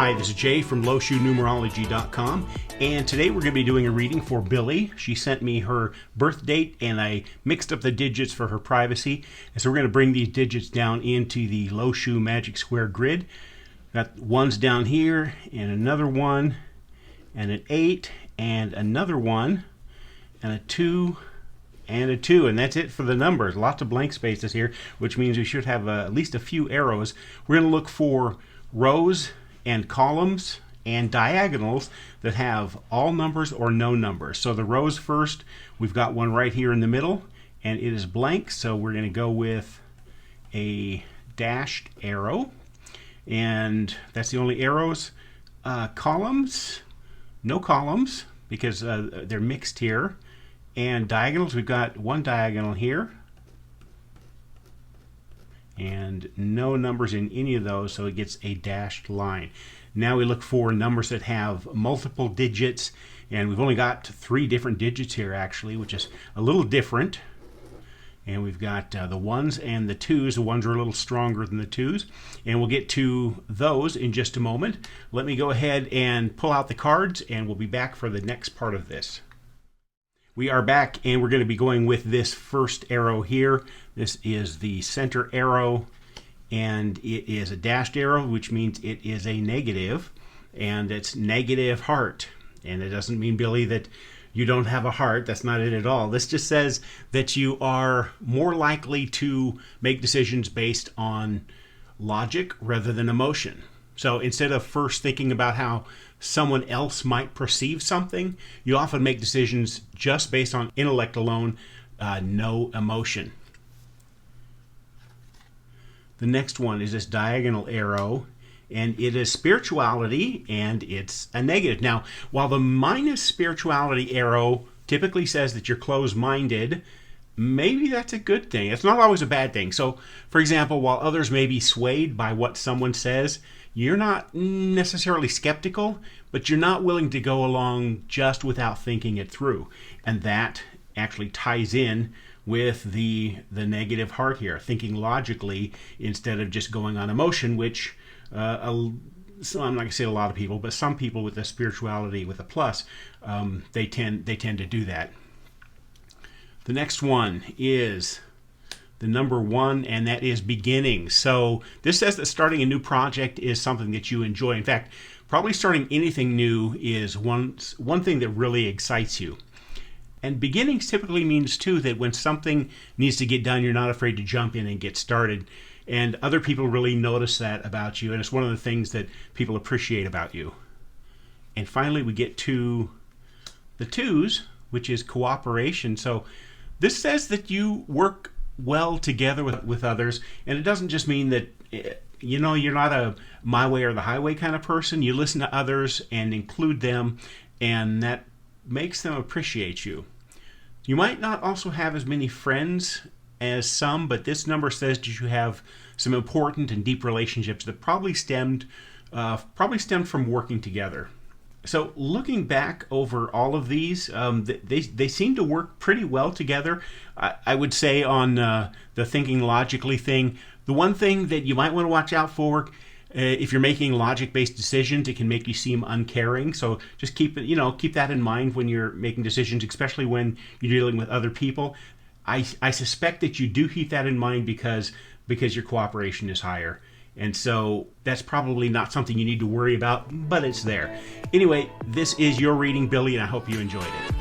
Hi, this is Jay from LoShuNumerology.com, and today we're going to be doing a reading for Billie. She sent me her birth date, and I mixed up the digits for her privacy. And so we're going to bring these digits down into the Lo Shu Magic Square grid. Got ones down here, and another one, and an 8, and another 1, and a 2, and a 2, and that's it for the numbers. Lots of blank spaces here, which means we should have at least a few arrows. We're going to look for rows and columns and diagonals that have all numbers or no numbers. So the rows first, we've got one right here in the middle, and it is blank, so we're going to go with a dashed arrow, and that's the only arrows. Columns, no columns, because they're mixed here. And diagonals, we've got one diagonal here, and no numbers in any of those, so it gets a dashed line. Now we look for numbers that have multiple digits, and we've only got 3 different digits here actually, which is a little different. And we've got the 1s and the 2s. The 1s are a little stronger than the 2s, and we'll get to those in just a moment. Let me go ahead and pull out the cards, and we'll be back for the next part of this. We are back, and we're going to be going with this first arrow here. This is the center arrow, and it is a dashed arrow, which means it is a negative, and it's negative heart. And it doesn't mean, Billie, that you don't have a heart. That's not it at all. This just says that you are more likely to make decisions based on logic rather than emotion. So instead of first thinking about how someone else might perceive something, you often make decisions just based on intellect alone, no emotion. The next one is this diagonal arrow, and it is spirituality, and it's a negative. Now, while the minus spirituality arrow typically says that you're closed-minded, maybe that's a good thing. It's not always a bad thing. So, for example, while others may be swayed by what someone says, you're not necessarily skeptical, but you're not willing to go along just without thinking it through. And that actually ties in with the negative heart here, thinking logically instead of just going on emotion, which so I'm not going to say a lot of people, but some people with the spirituality with a plus, they tend to do that. The next one is the number 1, and that is beginning. So this says that starting a new project is something that you enjoy. In fact, probably starting anything new is one thing that really excites you. And beginnings typically means, too, that when something needs to get done, you're not afraid to jump in and get started. And other people really notice that about you, and it's one of the things that people appreciate about you. And finally, we get to the 2s, which is cooperation. So this says that you work well together with others, and it doesn't just mean that you're not a my way or the highway kind of person. You listen to others and include them, and that makes them appreciate you. You might not also have as many friends as some, but this number says that you have some important and deep relationships that probably stemmed from working together. So looking back over all of these, they seem to work pretty well together. I would say on the thinking logically thing, the one thing that you might want to watch out for, if you're making logic-based decisions, it can make you seem uncaring. So just keep that in mind when you're making decisions, especially when you're dealing with other people. I suspect that you do keep that in mind because your cooperation is higher. And so that's probably not something you need to worry about, but it's there. Anyway, this is your reading, Billie, and I hope you enjoyed it.